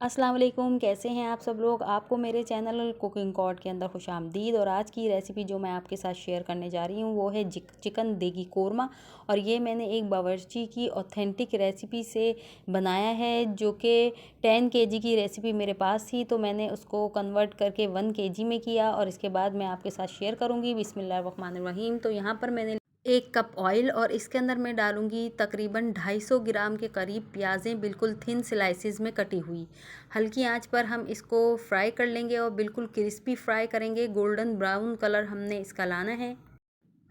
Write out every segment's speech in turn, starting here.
अस्सलाम वालेकुम, कैसे हैं आप सब लोग। आपको मेरे चैनल कुकिंग कॉर्ड के अंदर खुशामदीद। और आज की रेसिपी जो मैं आपके साथ शेयर करने जा रही हूँ वो है चिकन देगी कोरमा। और ये मैंने एक बावर्ची की ऑथेंटिक रेसिपी से बनाया है, जो कि 10 केजी की रेसिपी मेरे पास थी, तो मैंने उसको कन्वर्ट करके 1 केजी में किया और इसके बाद मैं आपके साथ शेयर करूँगी। बिस्मिल्लाहिर्रहमानिर्रहीम। तो यहाँ पर मैंने 1 कप ऑयल और इसके अंदर मैं डालूंगी तकरीबन 250 ग्राम के करीब प्याज़ें, बिल्कुल थिन स्लाइसिस में कटी हुई। हल्की आंच पर हम इसको फ्राई कर लेंगे और बिल्कुल क्रिस्पी फ्राई करेंगे। गोल्डन ब्राउन कलर हमने इसका लाना है।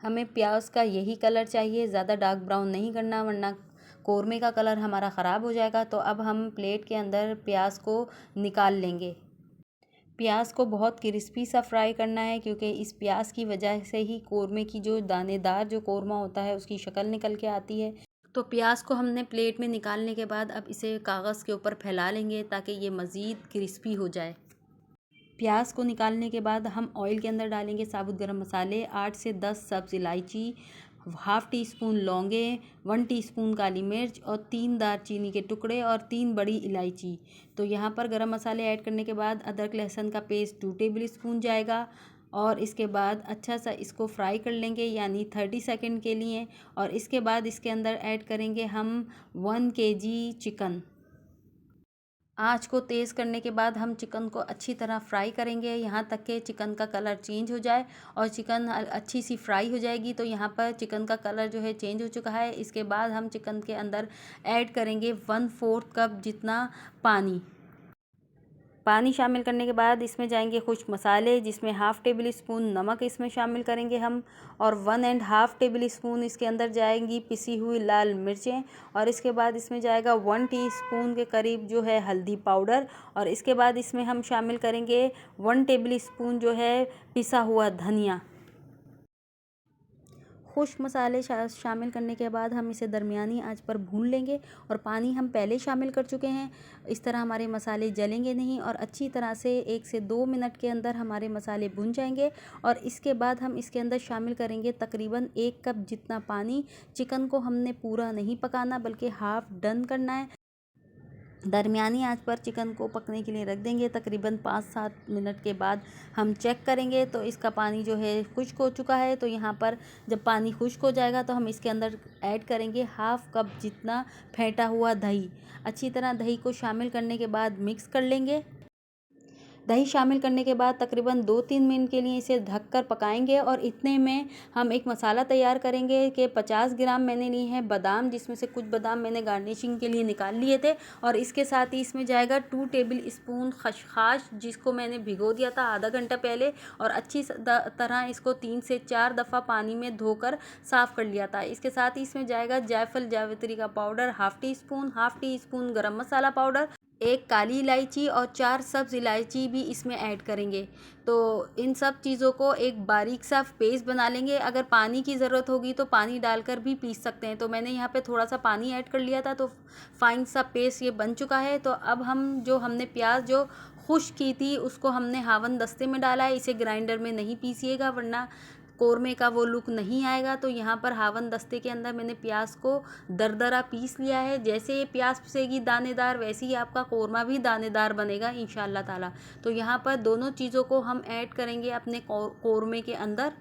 हमें प्याज का यही कलर चाहिए, ज़्यादा डार्क ब्राउन नहीं करना, वरना कौरमे का कलर हमारा ख़राब हो जाएगा। तो अब हम प्लेट के अंदर प्याज को निकाल लेंगे। प्याज को बहुत क्रिस्पी सा फ्राई करना है, क्योंकि इस प्याज की वजह से ही कौरमे की जो दानेदार जो कौरमा होता है उसकी शक्ल निकल के आती है। तो प्याज को हमने प्लेट में निकालने के बाद अब इसे कागज़ के ऊपर फैला लेंगे ताकि ये मज़ीद क्रिस्पी हो जाए। प्याज को निकालने के बाद हम ऑयल के अंदर डालेंगे साबुत गरम मसाले, 8 से 10 सब्ज़ इलायची, हाफ़ टी स्पून लौंगे, 1 टीस्पून काली मिर्च और 3 दारचीनी के टुकड़े और 3 बड़ी इलायची। तो यहाँ पर गरम मसाले ऐड करने के बाद अदरक लहसुन का पेस्ट 2 टेबल स्पून जाएगा। और इसके बाद अच्छा सा इसको फ्राई कर लेंगे, यानी 30 सेकंड के लिए। और इसके बाद इसके अंदर ऐड करेंगे हम 1 केजी चिकन। आँच को तेज़ करने के बाद हम चिकन को अच्छी तरह फ्राई करेंगे, यहाँ तक कि चिकन का कलर चेंज हो जाए। और चिकन अच्छी सी फ्राई हो जाएगी। तो यहाँ पर चिकन का कलर जो है चेंज हो चुका है। इसके बाद हम चिकन के अंदर ऐड करेंगे 1/4 कप जितना पानी। पानी शामिल करने के बाद इसमें जाएंगे खुश्क मसाले, जिसमें हाफ़ टेबल स्पून नमक इसमें शामिल करेंगे हम। और 1.5 टेबल स्पून इसके अंदर जाएंगी पिसी हुई लाल मिर्चें। और इसके बाद इसमें जाएगा 1 टीस्पून के करीब जो है हल्दी पाउडर। और इसके बाद इसमें हम शामिल करेंगे 1 टेबल स्पून जो है पिसा हुआ धनिया। खुश्क मसाले शामिल करने के बाद हम इसे दरमियानी आंच पर भून लेंगे। और पानी हम पहले शामिल कर चुके हैं, इस तरह हमारे मसाले जलेंगे नहीं और अच्छी तरह से 1 से 2 मिनट के अंदर हमारे मसाले भुन जाएंगे। और इसके बाद हम इसके अंदर शामिल करेंगे तकरीबन 1 कप जितना पानी। चिकन को हमने पूरा नहीं पकाना, बल्कि हाफ़ डन करना है। दरमियानी आंच पर चिकन को पकने के लिए रख देंगे। तकरीबन 5-7 मिनट के बाद हम चेक करेंगे तो इसका पानी जो है खुश्क हो चुका है। तो यहाँ पर जब पानी खुश्क हो जाएगा तो हम इसके अंदर ऐड करेंगे हाफ़ कप जितना फेंटा हुआ दही। अच्छी तरह दही को शामिल करने के बाद मिक्स कर लेंगे। दही शामिल करने के बाद तकरीबन 2-3 मिनट के लिए इसे ढककर पकाएंगे। और इतने में हम एक मसाला तैयार करेंगे कि 50 ग्राम मैंने लिए हैं बादाम, जिसमें से कुछ बादाम मैंने गार्निशिंग के लिए निकाल लिए थे। और इसके साथ ही इसमें जाएगा 2 टेबल स्पून खसखस, जिसको मैंने भिगो दिया था आधा घंटा पहले। और अच्छी तरह इसको 3 से 4 दफ़ा पानी में धोकर साफ़ कर लिया था। इसके साथ ही इसमें जाएगा जायफल जावित्री का पाउडर हाफ़ टी स्पून गरम मसाला पाउडर, 1 काली इलायची और 4 सब्ज़ इलायची भी इसमें ऐड करेंगे। तो इन सब चीज़ों को एक बारीक सा पेस्ट बना लेंगे। अगर पानी की ज़रूरत होगी तो पानी डालकर भी पीस सकते हैं। तो मैंने यहाँ पे थोड़ा सा पानी ऐड कर लिया था, तो फाइन सा पेस्ट ये बन चुका है। तो अब हमने प्याज जो खुश्क की थी उसको हमने हावन दस्ते में डाला है। इसे ग्राइंडर में नहीं पीसिएगा, वरना कौरमे का वो लुक नहीं आएगा। तो यहाँ पर हावन दस्ते के अंदर मैंने प्याज को दरदरा पीस लिया है। जैसे ये प्याज पिसेगी दानेदार, वैसे ही आपका कौरमा भी दानेदार बनेगा इंशाल्लाह ताला। तो यहाँ पर दोनों चीज़ों को हम ऐड करेंगे अपने कौरमे के अंदर।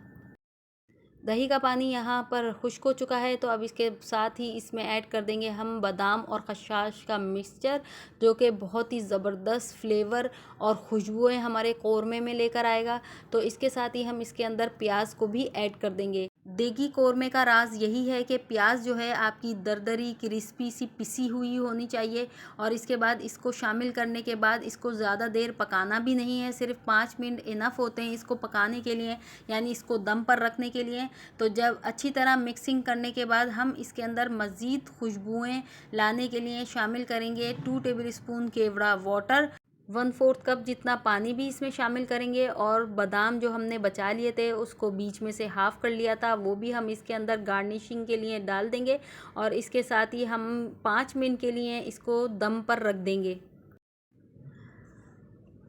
दही का पानी यहाँ पर खुश्क हो चुका है, तो अब इसके साथ ही इसमें ऐड कर देंगे हम बादाम और खसखस का मिक्सचर, जो कि बहुत ही ज़बरदस्त फ्लेवर और खुशबुएं हमारे कौरमे में लेकर आएगा। तो इसके साथ ही हम इसके अंदर प्याज को भी ऐड कर देंगे। देगी कौरमे का राज यही है कि प्याज जो है आपकी दरदरी क्रिस्पी सी पिसी हुई होनी चाहिए। और इसके बाद इसको शामिल करने के बाद इसको ज़्यादा देर पकाना भी नहीं है, सिर्फ 5 मिनट इनफ होते हैं इसको पकाने के लिए, यानी इसको दम पर रखने के लिए। तो जब अच्छी तरह मिक्सिंग करने के बाद हम इसके अंदर मज़ीद खुशबुएं लाने के लिए शामिल करेंगे 2 टेबल स्पून केवड़ा वाटर, 1/4 कप जितना पानी भी इसमें शामिल करेंगे। और बादाम जो हमने बचा लिए थे उसको बीच में से हाफ़ कर लिया था, वो भी हम इसके अंदर गार्निशिंग के लिए डाल देंगे। और इसके साथ ही हम 5 मिनट के लिए इसको दम पर रख देंगे।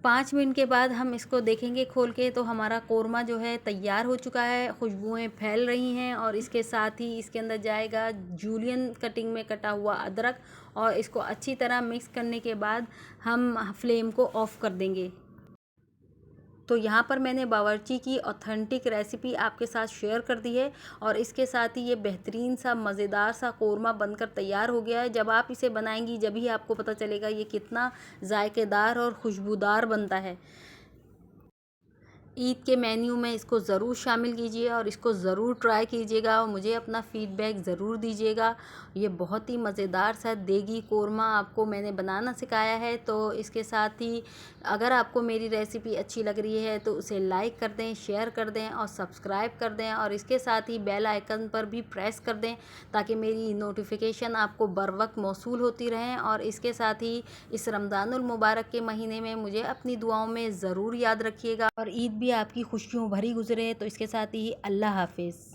5 मिनट के बाद हम इसको देखेंगे खोल के, तो हमारा कोरमा जो है तैयार हो चुका है। खुशबुएं फैल रही हैं और इसके साथ ही इसके अंदर जाएगा जूलियन कटिंग में कटा हुआ अदरक, और इसको अच्छी तरह मिक्स करने के बाद हम फ्लेम को ऑफ़ कर देंगे। तो यहाँ पर मैंने बावर्ची की ऑथेंटिक रेसिपी आपके साथ शेयर कर दी है, और इसके साथ ही ये बेहतरीन सा मज़ेदार सा कोरमा बनकर तैयार हो गया है। जब आप इसे बनाएंगी जब ही आपको पता चलेगा ये कितना जायकेदार और खुशबूदार बनता है। ईद के मेन्यू में इसको ज़रूर शामिल कीजिए और इसको ज़रूर ट्राई कीजिएगा और मुझे अपना फ़ीडबैक ज़रूर दीजिएगा। ये बहुत ही मज़ेदार सा देगी कोरमा आपको मैंने बनाना सिखाया है। तो इसके साथ ही अगर आपको मेरी रेसिपी अच्छी लग रही है तो उसे लाइक कर दें, शेयर कर दें और सब्सक्राइब कर दें, और इसके साथ ही बेल आइकन पर भी प्रेस कर दें ताकि मेरी नोटिफिकेशन आपको बर वक्त मौसूल होती रहें। और इसके साथ ही इस रमज़ानुल मुबारक के महीने में मुझे अपनी दुआओं में ज़रूर याद रखिएगा और ईद भी आपकी खुशियों भरी गुजरे। तो इसके साथ ही अल्लाह हाफिज़।